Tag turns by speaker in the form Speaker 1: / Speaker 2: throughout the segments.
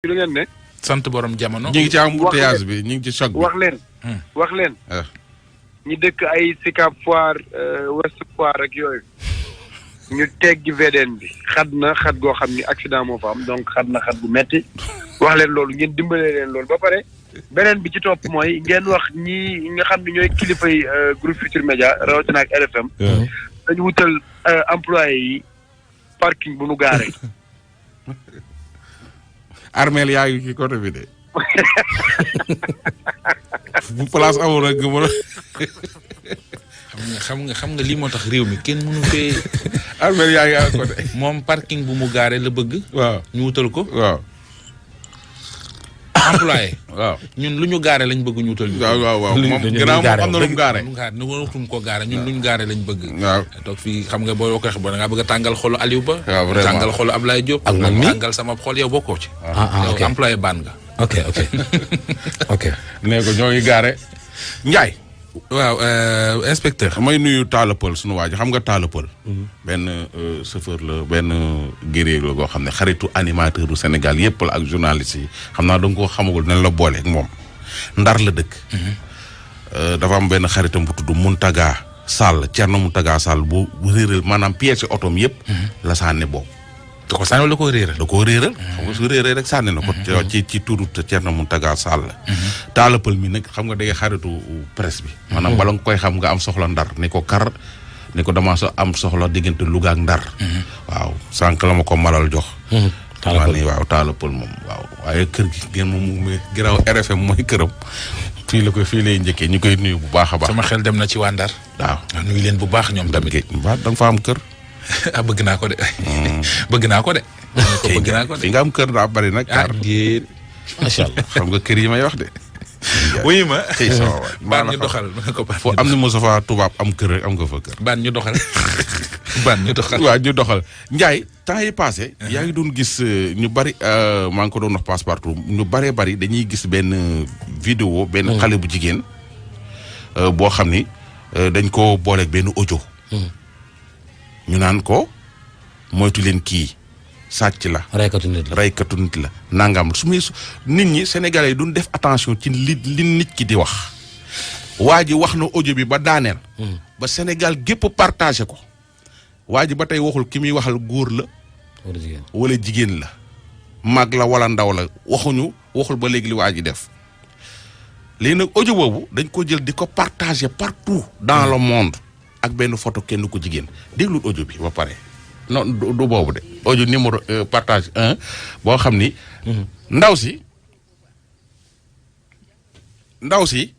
Speaker 1: lu ngeen ne.
Speaker 2: sant borom jamono.
Speaker 3: ñu ngi ci embouteillage bi ñu ngi ci choc bi.
Speaker 1: wax leen. ñi dëkk ay Sicap Foire Ouest Foire ak yooyu. ñu teggi VDN bi xat na xat goo xam ni accident moo fa am donc xat na xat gu metti wax leen loolu ngeen dimbalee leen loolu ba pare beneen bi ci topp mooy ngeen wax ñi nga xam ne ñooy kilifay groupe Futurs Médias rawatina ak RFM. dañu wutal employé yi parking bu nu gaaree.
Speaker 3: armeel yaa ngi ci côté bi de. bu place amul rek nga mën a.
Speaker 2: xam nga lii moo tax réew mi kenn mënu fee.
Speaker 3: armeel yaa ngi à côté.
Speaker 2: moom parking bu mu gaaree la bëgg.
Speaker 3: waaw
Speaker 2: ñu wutal ko.
Speaker 3: waaw.
Speaker 2: employé.
Speaker 3: waaw
Speaker 2: ñun lu ñu gaare lañ bëgg ñu wutal ñu.
Speaker 3: waaw moom gannaaw moom am na lu mu gaare.
Speaker 2: nu waxtum ko gaare ñun lu ñu gaare lañ bëgg.
Speaker 3: waaw
Speaker 2: toog fii xam nga boo ko wax da ngaa bëgg a tàngal xolu Aliou Ba.
Speaker 3: waaw vraiment
Speaker 2: tàngal xolu Ablaye Diop.
Speaker 4: ak man mi
Speaker 2: tàngal sama xol yow bokkoo ci.
Speaker 4: ok
Speaker 2: yow employé baan nga.
Speaker 4: ok.
Speaker 3: nee ko ñoo ngi gaare. Ndiaye.
Speaker 2: waaw inspecteur.
Speaker 3: may nuyu Talla Pël sunu waa ji xam nga Talla Pël. benn chauffeur la benn guerrier la goo xam ne xaritu animateur du Sénégal yëpp la ak journaliste yi xam naa da nga koo xamagul dinañ la boole ak moom. Ndar la dëkk. dafa am benn xaritam bu tudd Muntaga Sall Thierno Muntaga Sall bu réeral maanaam pièce otom yëpp. la sànni boobu.
Speaker 2: da ko sànni wala da koo réeral.
Speaker 3: da koo réeral. xam nga su réeree rek sànni na ko. ci turu Thierno Muntaga Sall. Talla Pël mi nag xam nga day xaritu presse bi. maanaam bala nga koy xam nga am soxla Ndar ni ko kar ni ko dama am soxla diggante Louga ak Ndar. waaw sànq la ma ko malal jox. Talla Pël waaw Talla Pël moom waaw waaye kër gi ngeen moom giraaw RFM mooy këram. fii lay njëkkee ñu koy nuyu bu baax a baax.
Speaker 2: sama xel dem na ci waa Ndar.
Speaker 3: waaw
Speaker 2: nuyu leen bu baax ñoom tamit.
Speaker 3: da nga fa am kër.
Speaker 2: bëgg naa ko de. bëgg naa ko de. bëgg naa ko de
Speaker 3: fi nga am kër daa bari nag.
Speaker 2: déet.
Speaker 4: macha allah
Speaker 3: xam nga kër yi may wax de.
Speaker 2: wuyu ma.
Speaker 3: baan
Speaker 2: ñu doxal
Speaker 3: foo am na Moustapha tubaab am kër rek am nga fa kër.
Speaker 2: baan ñu doxal.
Speaker 3: waaw ñu doxal Ndiaye temps yi passé yaa ngi doon gis ñu bari maa ngi ko doon wax passe partout ñu baree bari dañuy gis benn vidéo benn xale bu jigéen boo xam ni dañ ko booleeg benn audio. ñu naan ko moytu leen kii sàcc la.
Speaker 4: raykatu
Speaker 3: nit la nangam su muy nit ñi Sénégalais yi duñ def attention ci li nit ki di wax. waa ji wax na audio bi ba daaneel. ba Sénégal gépp partagé ko. waa ji ba tey waxul ki muy waxal góor la. wala jigéen la. mag la wala ndaw la waxul ba léegi li waa ji def. léegi nag audio boobu dañ ko jël di ko partagé partout dans le monde. ak benn photo kenn ko jigéen déglul audio bi ba pare non du boobu de audio numéro partage 1 boo xam ni. ndaw si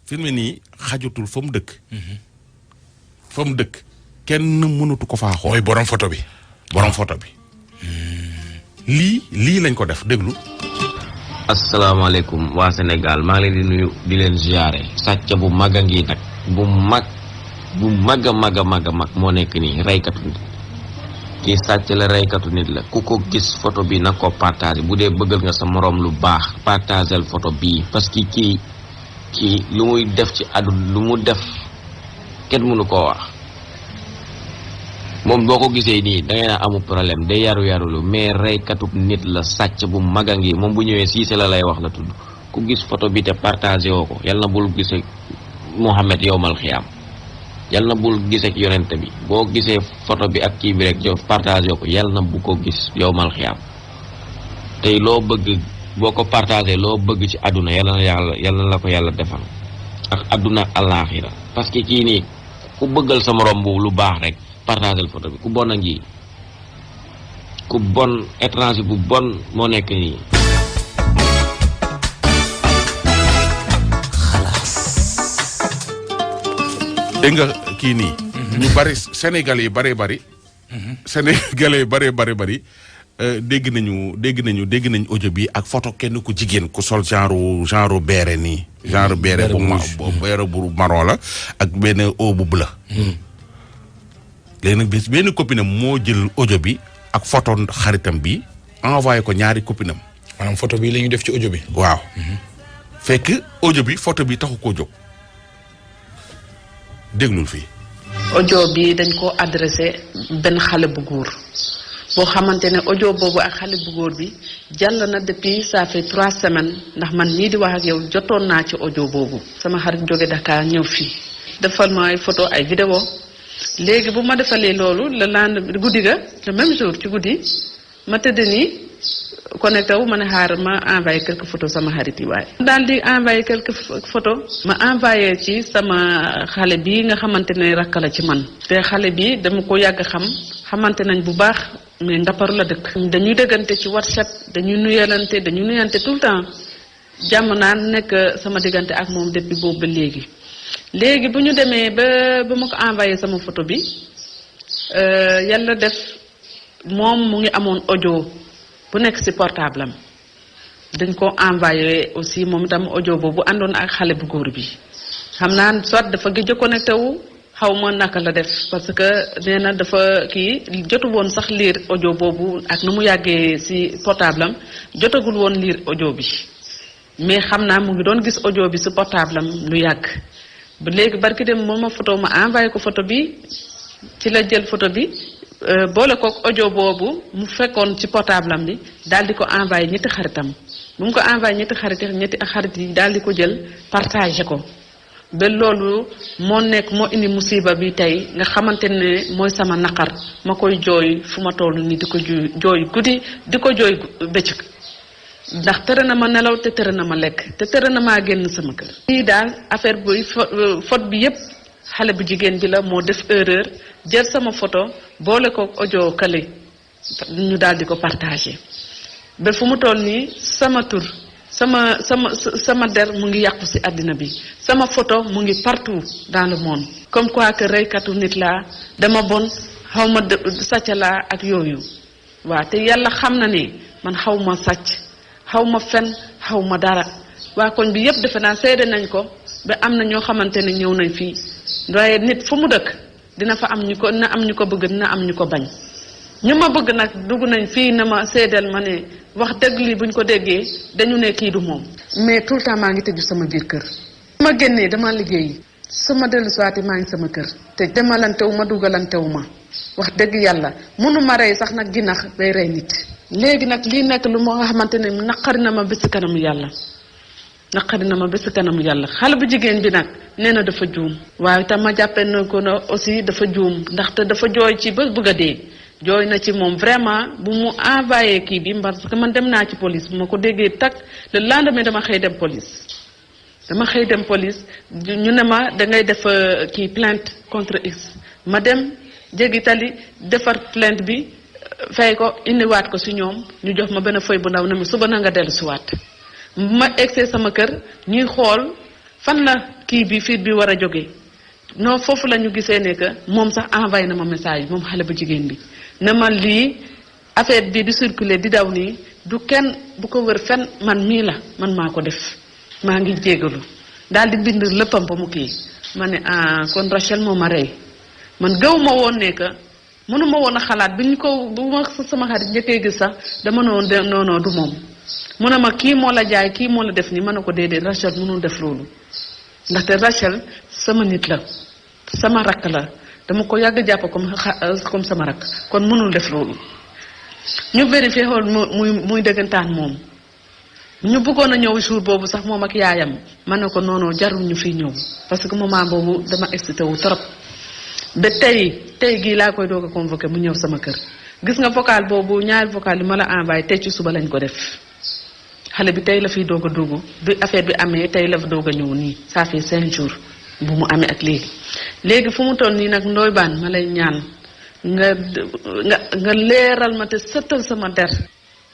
Speaker 3: fi mu nii xajatul fa mu dëkk. fa mu dëkk kenn mënatu ko faa xool.
Speaker 2: mooy borom photo bi.
Speaker 3: lii lañ ko def déglu.
Speaker 5: asalaamaaleykum waa Sénégal maa ngi leen di nuyu di leen ziare sàcc bu mag a ngi nag bu mag a mag moo nekk nii reykatu nit kii sàcc la reykatu nit la ku ko gis photo bi na ko partage bu dee bëggal nga sa moroom lu baax partagel photo bii parce que kii lu muy def ci àdduna lu mu def kenn mënu koo wax moom boo ko gisee nii da ngay naa amul problème day yarulu mais reykatu nit la sàcc bu mag a ngi moom bu ñëwee siise la lay wax la tudd ku gis photo bi te partagé woo ko yal na bul gisee Mouhamed yowmal xiyaam yal na bul gisee ak yonent bi boo gisee photo bi ak kii bi rek partagé ko yal na bu ko gis yowmal xiyaam tey loo bëgg boo ko partagé loo bëgg ci àdduna yal na la ko yàlla defal ak àdduna ak àllaaxira parce que kii nii ku bëggal sa morom bu lu baax rek partagé photo bi ku bon a ngi ku bon étranger bu bon moo nekk nii.
Speaker 3: dégg nga kii nii. ñu bari Sénégalais yi bari. Sénégalais yi bari. dégg nañu audio bi ak photo kenn ku jigéen ku sol genre beere nii. genre beere bu marron la ak benn eau bu bleu. léegi nag benn copinam moo jël audio bi ak photo xaritam bi envoyé ko ñaari copinam.
Speaker 2: maanaam photo bi la ñu def ci audio bi.
Speaker 3: waaw. fekk audio bi photo bi taxu koo jóg déglul fii.
Speaker 6: audio bi dañ ko adressé benn xale bu góor boo xamante ne audio boobu ak xale bu góor bi jàll na depuis ça fait 3 semaines ndax man nii di wax ak yow jotoon naa ci audio boobu sama xarit jóge Dakar ñëw fii defal ma ay photo ay vidéo léegi bu ma defalee loolu le lendemain guddi ga le même jour ci guddi ma tëdd nii connecté wu ma ne xaar ma envoyé quelques photos sama xarit yi waaye daal di envoyé quelques photos ma envoyé ci sama xale bi nga xamante ne rakk la ci man te xale bi dama ko yàgg xamante nañ bu baax mais Ngaparu la dëkk dañuy dëggante ci WhatsApp dañuy nuyalante tout le temps jàmm naan nekk sama diggante ak moom depuis boobu ba léegi bu ñu demee ba ma ko envoyé sama photo bi yàlla def moom mu ngi amoon audio bu nekk ci portable am dañ ko envoyé aussi moom itam audio boobu àndoon ak xale bu góor bi xam naa soit dafa gëj a connecté wu xaw ma naka la def parce que nee na dafa jotu woon sax lire audio boobu ak nu mu yàggee ci portable am jotagul woon lire audio bi mais xam naa mu ngi doon gis audio bi ci portable am lu yàgg ba léegi barki dem moo ma photo ma envoyé ko photo bi ci la jël photo bi boole kook audio boobu mu fekkoon ci portable am bi daal di ko envoyé ñetti xaritam bu mu ko envoyé ñetti xarit yi daal di ko jël partagé ko ba loolu moo indi musiba bi tey nga xamante ne mooy sama naqar ma koy jooy fu ma toll nii di ko jooy guddi di ko jooy bëccëg ndax tere na ma nelaw te tere na ma lekk te tere na maa génn sama kër. lii daal affaire buy faute bi yépp xale bu jigéen bi la moo def erreur jël sama photo boole ko audio kale ñu daal di ko partagé ba fu mu toll nii sama tur sama der mu ngi yàqu ci àddina bi sama photo mu ngi partout dans le monde comme quoi que reykatu nit laa dama bon xaw ma sàcc laa ak yooyu waaw te yàlla xam na ne man xaw ma sàcc xaw ma fen xaw ma dara waa koñ bi yépp defe naa seede nañ ko ba am na ñoo xamante ne ñëw nañ fii waaye nit fu mu dëkk dina fa am ñu ko bëgg dina am ñu ko bañ ñu ma bëgg nag dugg nañ fii na ma seedeel ma ne wax dëgg lii buñ ko déggee dañu ne kii du moom mais tout le temps maa ngi tëju sama biir kër ma génnee dama liggéeyi sama dellu siwaate maa ngi sama kër te demalantewu ma dugalantewu ma wax dëgg yàlla mënu ma rey sax nag ginax day rey nit léegi nag lii nekk lu moo nga xamante ne naqari na ma bés kanamu yàlla xale bu jigéen bi nag nee na dafa juum waaye itam ma jàppee na ko na aussi dafa juum ndaxte dafa jooy ci ba bëgg a dee jooy na ci moom vraiment bu mu envoyé kii bi parce que man dem naa ci police bu ma ko déggee tak le lendemain dama xëy dem police ñu ne ma dangay def kii plainte contre X ma dem jéggi tali defar plainte bi fay ko indiwaat ko ci ñoom ñu jox ma benn feuille bu ndaw ne ma suba na nga dellu siwaat ma egsee sama kër ñuy xool fan la kii bi fiit bi war a jógee non foofu la ñu gisee ne que moom sax envoyé na ma message moom xale bu jigéen bi ne ma lii affaire bi di circuler di daw nii du kenn bu ko wër fen man mii la man maa ko def maa ngi jégalu daal di bind léppam ba mu kii ma ne kon Rachel moo ma rey man gëw ma woon ne que mënuma woon a xalaat bu ma sama xarit njëkkee gis sax dama noonu du moom mu ne ma kii moo la jaay kii moo la def nii ma ne ko déedéet Rachel mënul def loolu ndaxte Rachel sama nit la sama rakk la dama ko yàgg jàpp comme sama rakk kon mënul def loolu ñu vérifié xool muy dëggantaan moom ñu bëggoon a ñëw jour boobu sax moom ak yaayam ma ne ko noonu jarul ñu fiy ñëw parce que moment boobu dama excité wu trop ba tey gii laa koy doog a convoqué mu ñëw sama kër gis nga vocal boobu ñaari vocal yi ma la envoyé tey ci suba lañ ko def xale bi tey la fiy doog a dugg bi affaire bi amee tey la fa doog a ñëw nii ça fait 5 jours bu mu amee ak léegi fu mu toll nii nag Ndoye Bane ma lay ñaan nga leeral ma te sëttal sama der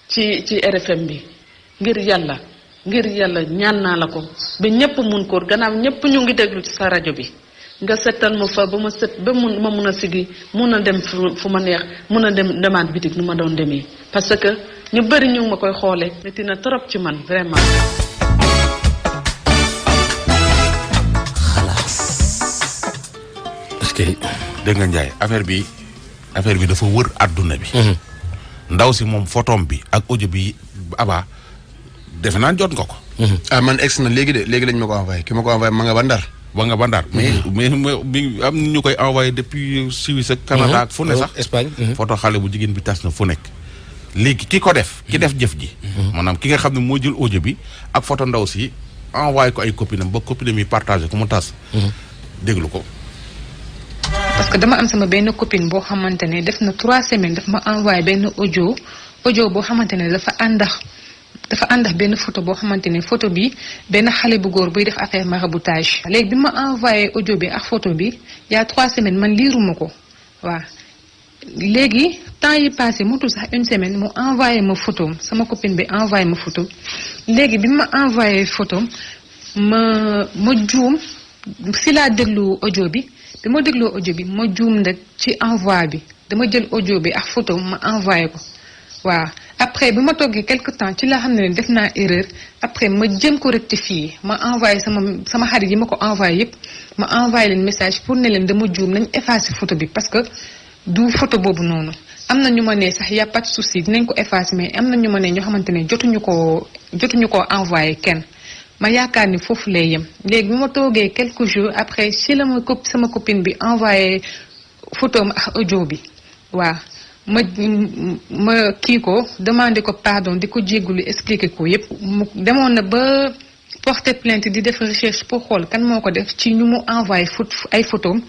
Speaker 6: ci RFM bi ngir yàlla ñaan naa la ko ba ñëpp mun ko gannaaw ñëpp ñu ngi déglu ci sa rajo bi nga settal ma fa ba ma set ba ma mun a sigi mun a dem fu ma neex mun a demaat bitik nu ma doon demee parce que ñu bëri ñu ma koy xoole metti na trop ci man vraiment.
Speaker 4: est-ce que
Speaker 3: dégg nga Ndiaye affaire bi dafa wër àdduna bi. ndaw si moom photom bi ak audio bi Abba defe naa jot nga ko.
Speaker 7: man ex na léegi lañ ma ko envoyé ki ma ko envoyé ma nga ba Ndar.
Speaker 3: ba nga ba Ndar. mais bi am ñu koy envoyé depuis Suisse ak Canada ak fu ne sax.
Speaker 4: Espagne.
Speaker 3: photo xale bu jigéen bi tas na fu nekk. léegi ki ko def. ki def jëf ji. maanaam ki nga xam ne moo jël audio bi ak photo ndaw si envoyé ko ay copinam ba copinam yi partagé ko mu tas. déglu ko.
Speaker 7: parce que dama am sama benn copine boo xamante ne def na 3 semaines daf ma envoyé benn audio boo xamante ne dafa àndax benn photo boo xamante ne photo bi benn xale bu góor buy def affaire maraboutage. léegi bi ma envoyé audio bi ak photo bi y a 3 semaines man liiruma ko waaw léegi temps yi passé mutul sax 1 semaine mu envoyé ma photo sama copine bi envoyé ma photo léegi bi ma envoyé photo ma juum si laa déglu audio bi. bi ma dégloo audio bi ma juum nag ci envoi bi dama jël audio bi ak photo ma envoyé ko waaw après bi ma toggee quelque temps ci laa xam ne def naa erreur après ma jëm ko rectifier ma envoyé sama xarit yi ma ko envoyé yëpp ma envoyé leen message pour ne leen dama juum nañ effacer photo bi parce que du photo boobu noonu am na ñu ma ne sax y a pas de souci dinañ ko effacer mais am na ñu ma ne ñoo xamante ne jotuñu koo envoyé kenn. ma yaakaar ni foofu lay yem léegi bi ma toogee quelques jours après si la sama copine bi envoyé photo ak audio bi waaw ma kii ko demandé ko pardon di ko jéggulu expliqué ko yépp mu demoon na ba porter plainte di def recherche pour xool kan moo ko def ci ñu mu envoyé ay photom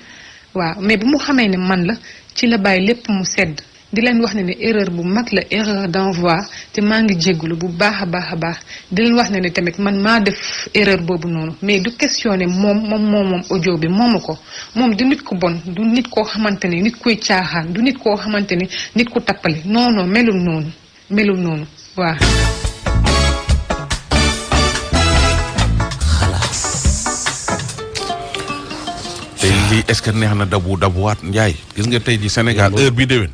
Speaker 7: waaw mais bu mu xamee ne man la ci la bàyyi lépp mu sedd di leen wax ne erreur bu mag la erreur d'envoi te maa ngi jégalu bu baax a baax di leen wax ne tamit man maa def erreur boobu noonu mais du questionner moom audio bi moomu ko moom du nit ku bon du nit koo xamante ne nit kuy caaxaan du nit koo xamante ne nit ku tappale non melul noonu waaw.
Speaker 3: tey lii est-ce que neex na dabuwaat Ndiaye gis nga tey ji Sénégal heure bi déwén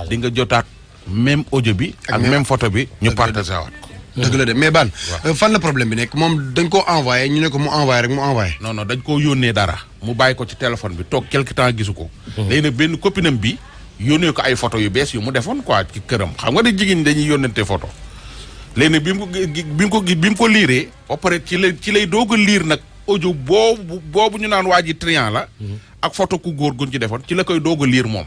Speaker 3: di nga jotaat même audio bi ak même photo bi ñu partagé waat ko
Speaker 8: dëgg la de mais Bane fan la problème bi nekk moom dañ koo envoyé ñu ne ko mu envoyé rek mu envoyé
Speaker 3: non dañ koo yónnee dara mu bàyyi ko ci téléphone bi toog quelque temps gisu ko léegi nag benn copinam bi yónnee ko ay photo yu bees yu mu defoon quoi ci këram xam nga ne jigéen dañuy yónnante photo léegi nag bi mu ko liiree ba pare ci lay doog a liir nag audio boobu ñu naan waa ji triant la ak photo ku góor guñ ci defoon ci la koy doog a liir moom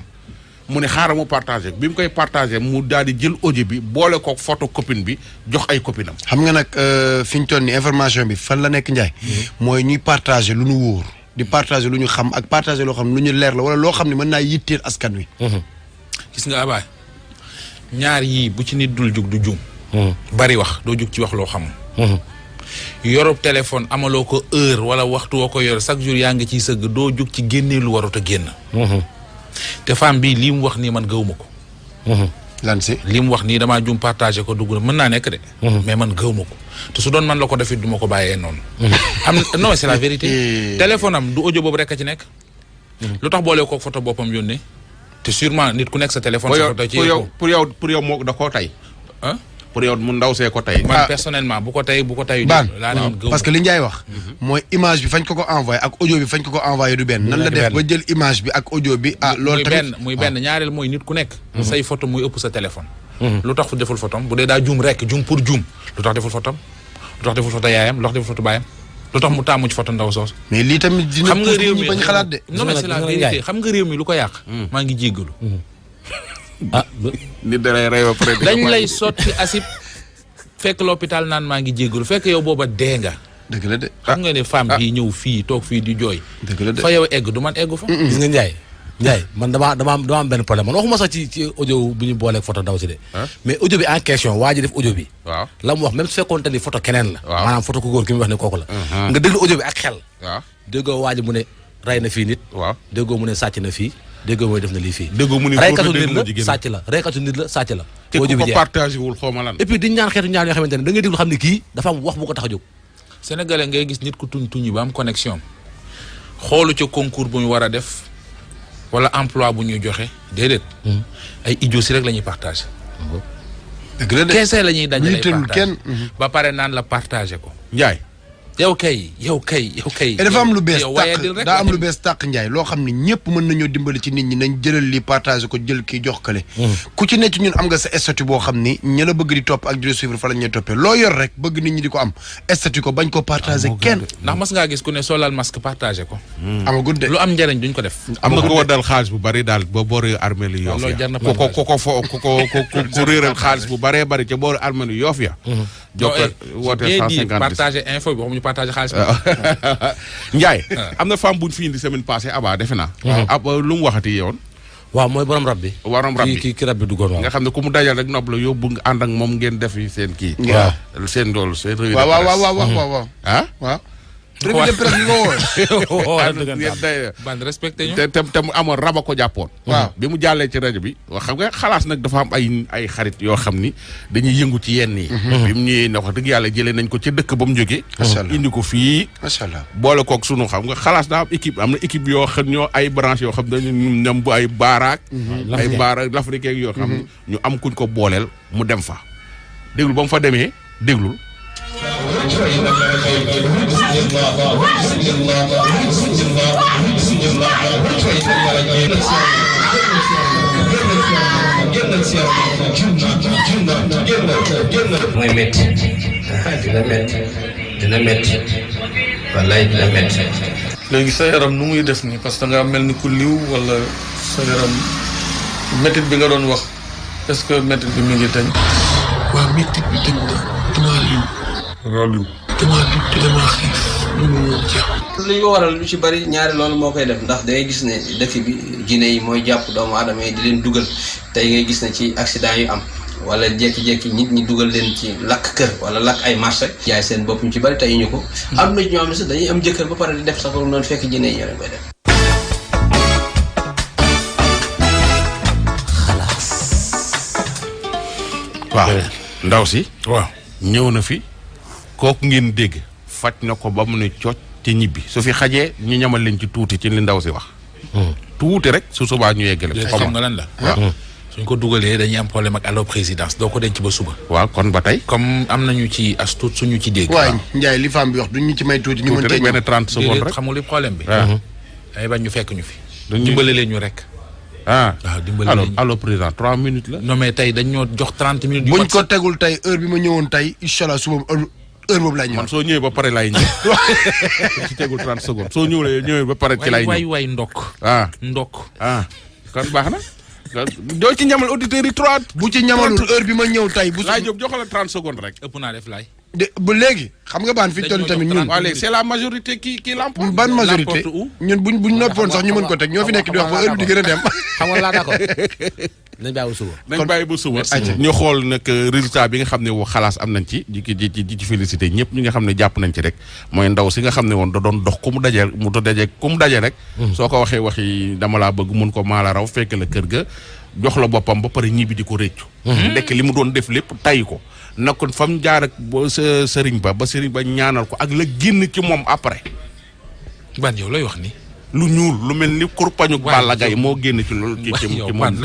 Speaker 3: mu ne xaaral mu partagé bi mu koy partagé mu daal di jël audio bi boole ko photo copine bi jox ay copine am
Speaker 8: xam nga nag fi ñu toll ni information bi fan la nekk Ndiaye mooy ñuy partagé lu ñu wóor di partagé lu ñu xam ak partagé loo xam ne lu ñu leer la wala loo xam ne mën naa yitteel askan wi
Speaker 2: gis nga Abba ñaar yii bu ci nit dul jug du juum bari wax doo jug ci wax loo xam yorub téléphone amaloo ko heure wala waxtu woo ko yor chaque jour yaa ngi ciy sëgg doo jug ci génnee lu warut a génn te femme bii lii mu wax nii man gëwuma ko
Speaker 8: lan si
Speaker 2: lii mu wax nii damaa jum partagé ko dugg na mën naa nekk de mais man gëwuma ko te su doon man la ko defit du ma ko bàyyee noonu non c'est la vérité téléphone am du audio boobu rek a ci nekk lu tax boole ko photo boppam yónnee te sûrement nit ku nekk sa téléphone sa photo ci
Speaker 3: pour yow moo da koo tey
Speaker 2: ah
Speaker 3: pour yow mu ndaw see ko tey
Speaker 2: man personnellement bu ko tey
Speaker 8: Bane parce que li Ndiaye wax mooy image bi fañ ko envoyé ak audio bi fañ ko envoyé du benn nan la def ba jël image bi ak audio bi loolu tamit
Speaker 2: muy benn ñaareel mooy nit ku nekk say photo muy ëpp sa téléphone lu tax fu deful photom bu dee daa juum rek juum pour juum lu tax deful photom lu tax deful photo yaayam lu tax deful photo baayam lu tax mu tàmmu ci photo ndaw soos
Speaker 8: mais lii tamit dina
Speaker 2: xam nga réew mi
Speaker 8: bañ xalaat de
Speaker 2: non mais c'est la vérité xam nga réew mi lu ko yàq maa ngi jéggalu
Speaker 3: nit da lay rey ba pare
Speaker 2: dañ lay sotti asib fekk l'hôpital naan maa ngi jéggalu fekk yow booba dee nga
Speaker 8: dëgg la de
Speaker 2: xam nga ne femme bii ñëw fii toog fii di jooy
Speaker 8: dëgg la de
Speaker 2: fa yow egg du man eggu fa
Speaker 4: gis nga Ndiaye man dama am benn problème man waxuma sax ci audio bu ñu booleeg photo ndaw si de mais audio bi en question waa ji def audio bi
Speaker 3: waaw
Speaker 4: la mu wax même su fekkoonte ni photo keneen la maanaam photo ku góor ki mu wax ne kooku la nga déglu audio bi ak xel
Speaker 3: waaw
Speaker 4: déggoo waa ji mu ne rey na fii nit
Speaker 3: waaw
Speaker 4: déggoo mu ne sàcc na fii déggoo mooy def na lii fii
Speaker 3: déggoo mu ne
Speaker 4: reykatu nit la sàcc la reykatu nit la sàcc la
Speaker 3: te ku ko partagé wul xaw ma lan
Speaker 4: et puis di ñaan xeetu ñaan yoo xamante ne da ngay déglu xam ne kii dafa am wax bu ko tax a jóg
Speaker 2: sénégalais ngay gis nit ku tuñ ba am connexion xoolu ca concours bu ñu war a def wala emploi bu ñuy joxe déedéet ay idioties rek la ñuy partagé
Speaker 8: dëgg la de
Speaker 2: keese la ñuy dajale
Speaker 8: kenn
Speaker 2: ba pare naan la partagé ko
Speaker 3: Ndiaye
Speaker 2: yow kay.
Speaker 8: et dafa am lu bees tàq daa am lu bees tàq Ndiaye loo xam ne ñëpp mën nañoo dimbali ci nit ñi nañ jëlal li partager ko jël kii jox kale ku ci nekk ñun am nga sa statut boo xam ni ña la bëgg di topp ak di la suivre fa la ñuy toppee loo yor rek bëgg nit ñi di ko am statut ko bañ ko partager kenn.
Speaker 2: ndax mas ngaa gis ku ne solal masque partager ko.
Speaker 8: amagul de
Speaker 2: lu am njëriñ duñ ko def.
Speaker 3: am na ko waddal xaalis bu bari daal ba boori armée lu Yoff ya ku réeral xaalis bu baree bari ca boori armée lu Yoff ya jokkal woote 150
Speaker 2: partager info bi waxuñu partager xaalis.
Speaker 3: Ndiaye am na femme buñ fi indi semaine passée Abba defe naa. ab lu mu waxati yoon.
Speaker 4: waaw mooy borom rab bi.
Speaker 3: borom rab bi
Speaker 4: ki rab bi duggoon waaw.
Speaker 3: nga xam ne ku mu dajal rek nopp la yóbbu nga ànd ak moom ngeen def seen kii.
Speaker 4: waaw
Speaker 3: seen dool seen.
Speaker 8: waaw.
Speaker 3: ah
Speaker 8: waaw. revue de presse bi nga woo.
Speaker 2: ban respecté ñu.
Speaker 3: te mu amoon raba ko jàppoon.
Speaker 8: waaw
Speaker 3: bi mu jàllee ci rajo bi. wax xam nga xalaas nag dafa am ay xarit yoo xam ni dañuy yëngu ci yenn yi. bi mu ñëwee ne wax dëgg yàlla jëlee nañ ko ca dëkk ba mu jógee. indi ko fii.
Speaker 8: macha allah
Speaker 3: boole koog sunu xam nga xalaas daa am équipe am na équipe yoo xam ñoo ay branche yoo xam dañu ñam bu ay baaraak. ay baaraak l'africain yoo xam ne ñu am kuñ ko booleel mu dem fa. déglu ba mu fa demee déglul.
Speaker 9: mooy métti dina métti wallaay dina métti.
Speaker 10: léegi sa yaram nu muy def nii parce que nga mel ni ku liw wala sa yaram métit bi nga doon wax est-ce que métit bi mi ngi teñ.
Speaker 11: waaw métit bi teñ na damaa liw. damaa liw te damaa xiif mënu woon jeex.
Speaker 9: li ko waral lu ci bari ñaari loolu moo koy def ndax dangay gis ne dëkk bi jinne yi mooy jàpp doomu aadama yi di leen dugal tey ngay gis ne ci accident yu am wala jékki-jékki nit ñi dugal leen ci lakk kër wala lakk ay marché jaay seen bopp ñu ci bari tey ñu ko. am na ñoo xam ne sax dañuy am jëkkër ba pare di def sax noonu fekk jinne yi ñoo leen koy def.
Speaker 3: Xalass. waaw ndaw si.
Speaker 2: waaw
Speaker 3: ñëw na fi kooku ngeen dégg faj na ko ba mu ne cooc ci ñibbi su fi xajee ñu ñamal leen ci tuuti ci li ndaw si wax. tuuti rek su subaa ñu yeggale.
Speaker 2: xam nga lan la.
Speaker 3: waaw
Speaker 2: suñ ko dugalee dañuy am problème ak allo présidence doo ko denc ba suba.
Speaker 3: waaw kon ba tey.
Speaker 2: comme am nañu ci as tuut suñu ci dégg.
Speaker 8: waaye Ndiaye li femme bi wax duñ ñu ci may tuuti. ñu mën
Speaker 3: rek benn 30 secondes rek
Speaker 2: xamul li problème bi. ay bañ ñu fekk ñu fi.
Speaker 3: dañuy
Speaker 2: dimbale leen ñu rek.
Speaker 3: waaw
Speaker 2: dimbale leen ñu
Speaker 3: allo président 3 minutes la.
Speaker 2: non mais tey dañ ñoo jox 30 minutes.
Speaker 8: buñ ko tegul tey heure bi ma ñëwoon tey incha allah suba heure boobu laay ñëw.
Speaker 3: man soo ñëwee ba pare laay ñëw. ci tegul 30 secondes soo ñëwee ba pare ci laay ñëw.
Speaker 2: waay ndokk. ndokk.
Speaker 3: kon baax na. doo ci ñamal auditeurs yi 3.
Speaker 8: bu ci ñamalul heure bi ma ñëw tey bu.
Speaker 3: laay jóg joxala 30 secondes rek.
Speaker 2: ëpp naa def laay.
Speaker 8: ba léegi xam nga baan fi ñu toll tamit ñun.
Speaker 3: waaw léegi c'est la majorité qui l'emporte.
Speaker 8: ban majorité ñun buñ noppoon sax ñu mën ko teg ñoo fi nekk di wax ba heure bi di gën a dem.
Speaker 4: xam nga laa d'accord nañ bàyyi ba suba.
Speaker 3: nañ bàyyi ba suba. ñu xool nag résultat bi nga xam ne Xalass am nañ ci ci félicité ñëpp ñi nga xam ne jàpp nañ ci rek mooy ndaw si nga xam ne woon da doon dox ku mu daje rek. soo ko waxee waxi dama laa bëgg mun ko maa la raw fekk la kër ga jox la boppam ba pare ñibbi di ko réccu. ndekk li mu doon def lépp tay ko na kon fa mu jaar ak sëriñ ba ñaanal ko ak la génn ci moom après.
Speaker 2: ban yow lay wax ni
Speaker 3: lu ñuul lu mel ni kurpañu Balla Gaye moo génn ci loolu. ci moom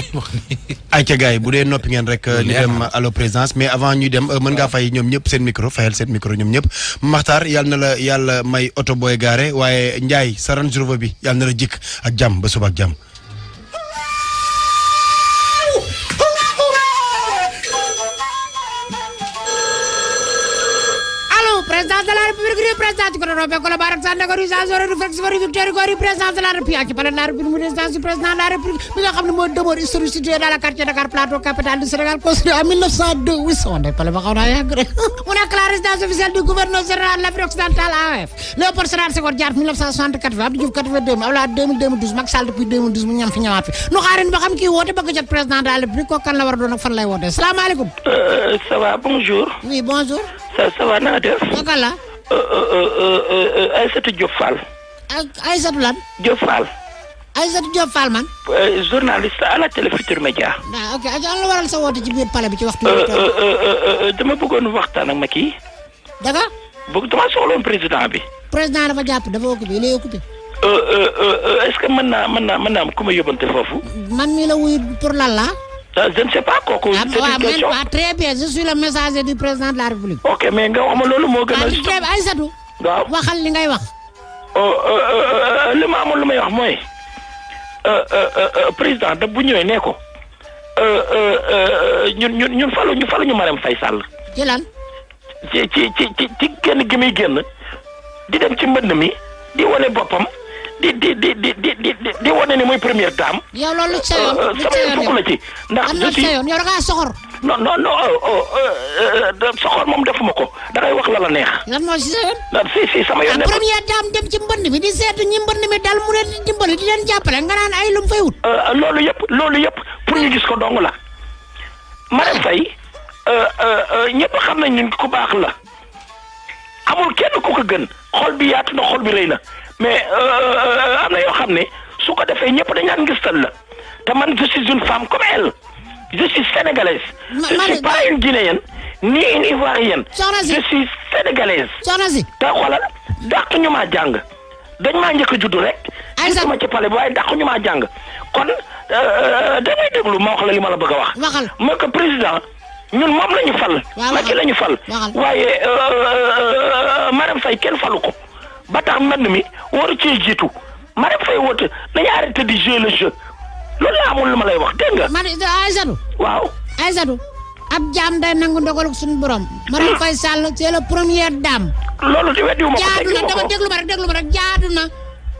Speaker 8: ay ca gars yi bu dee noppi ngeen rek ñu dem allo présidence mais avant ñuy dem mën ngaa fay ñoom ñëpp seen micro fayal seen micro ñoom ñëpp Maxtaar yàlla na la yàlla may oto booy gaare waaye Ndiaye sa Range Rover bi yàlla na la jikk ak jàmm ba suba ak jàmm.
Speaker 12: Président de la République, président du gouvernement, collaborateur de l'organisation de réflexion victoire, président de la République, par la République, président de la République, mais la République demeure historique située dans la quartier de Dakar Plateau, capitale du Sénégal, construit en 1902. Oui, on n'est pas le on a que la résidence officielle du gouverneur général de l'Afrique occidentale AOF. Léopold Sédar Senghor Diatta 1964, Abdou Diouf 82, Abdoulaye 2012, Macky Sall depuis 2012 mu ñam fi ñëwaat fi. Nu xaarin ba xam kii woote bëgg jot président de la République ko kan la war a doon ak fan lay woote. Salaamaaleykum.
Speaker 13: Ça va, bonjour.
Speaker 12: Oui, bonjour.
Speaker 13: Ça va na def.
Speaker 12: Naka la.
Speaker 13: Aïssatou Diop Fall.
Speaker 12: Aïssatou lan.
Speaker 13: Diop Fall.
Speaker 12: Aïssatou Diop Fall man.
Speaker 13: Journaliste à la télé Futurs Médias.
Speaker 12: ah ok an la waral sa woote ci biir palais bi ci waxtu
Speaker 13: dama bëggoon waxtaan ak ma kii.
Speaker 12: Daga.
Speaker 13: Dama soxloon président bi.
Speaker 12: Président dafa jàpp dafa occupé il est occupé.
Speaker 13: Est-ce que mën naa am ku ma yóbbante foofu.
Speaker 12: man mii la wuyu pour lan la.
Speaker 13: Je ne sais pas kooku.
Speaker 12: Très bien je suis le messager du président de la République.
Speaker 13: Ok mais nga wax ma loolu moo gën a.
Speaker 12: Aïssatou
Speaker 13: waaw
Speaker 12: waxal li ngay wax.
Speaker 13: li ma amoon lu may wax mooy président da bu ñëwee nee ko ñun faluñu Marème Faye Sall.
Speaker 12: ci lan.
Speaker 13: ci génn gi muy génn di dem ci mbënd mi di wane boppam di wane ni muy première dame.
Speaker 12: yow loolu lu ci sa yoon lu ci sa yoon
Speaker 13: la ci ndax
Speaker 12: lu ci sa yoon yow da ngaa soxor.
Speaker 13: non soxor moom defuma ko da ngay wax la la neex.
Speaker 12: lan moo ci sa yoon.
Speaker 13: si sama yoon.
Speaker 12: première dame dem ci mbënd mi di seetu ñi mbënd mi dal mu leen di dimbali di leen jàppale nga naan ay lu mu fay wut.
Speaker 13: loolu yëpp pour ñu gis ko dong la Marème Faye ñëpp xam nañ ñun ku baax la amul kenn ku ko gën xol bi yaatu na xol bi rëy na mais am na yoo xam ne su ko defee ñëpp dañ naan ngistal la te man je suis une femme comme elle je suis sénégalaise. je suis pas une guinéenne ni une ivoirienne. je suis sénégalaise.
Speaker 12: soxna si
Speaker 13: te xoolal dàq ñu maa jàng dañ maa njëkk a juddu rek. gisuma ci pale bi waaye dàq ñu maa jàng kon damay déglu ma wax la li ma la bëgg a wax.
Speaker 12: waxal
Speaker 13: mooy que président. ñun moom la ñu fal. Macky la ñu fal. waaye Marème Faye kenn falu ko ba tax mbënd mi waru cee jiitu Marème Faye woote nañu arrêté di jouer le jeu loolu laa amul lu ma lay wax dégg nga.
Speaker 12: man Aïssatou.
Speaker 13: waaw
Speaker 12: Aïssatou ab jaam day nangu ndogalu suñu borom. Marème Faye Sall c'est la première dame.
Speaker 13: loolu di weddiwu ma ko
Speaker 12: jaadu na dama déglu ma rek jaadu na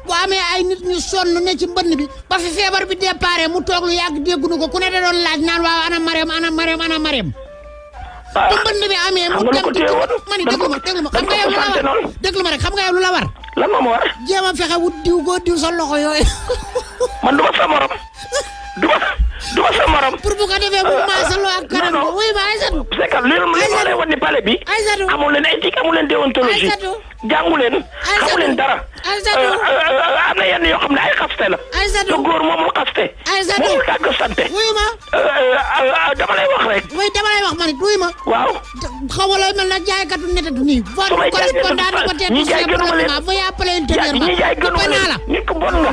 Speaker 12: bu amee ay nit ñu sonn ne ci mbënd bi ba fi feebar bi déparé mu toog lu yàgg dégguñu ko ku ne da doon laaj naan waaw ana Marème. bu mbënd bi amee mu dem ci mani déglu ma xam nga yow lu la war déglu ma rek xam nga yow lu la war.
Speaker 13: lan ma war.
Speaker 12: jéem a fexe wut diw goo diw sa loxo yooyu.
Speaker 13: man du ma sa morom du ma sa morom.
Speaker 12: pour bu ko defee mu maasaloo ak kanam bi wuy ma Aïssatou.
Speaker 13: c'est que li ma lay wan ni palais bi.
Speaker 12: Aïssatou
Speaker 13: amul leen éthique amul leen déontologie. jàngu leen. xamu leen dara. am na yenn yoo xam ne ay xaste la. te góor moomul xaste. moomul tàgg sante.
Speaker 12: wuy ma.
Speaker 13: dama lay wax rek.
Speaker 12: oui dama lay wax man it wuy ma.
Speaker 13: waaw.
Speaker 12: xaw ma looy mel nag jaaykatu netatu nii.
Speaker 13: su may jaay
Speaker 12: correspondant du côté du département muy appelé ultérieurement.
Speaker 13: ñi jaay gënu ma leen nit ku bon nga.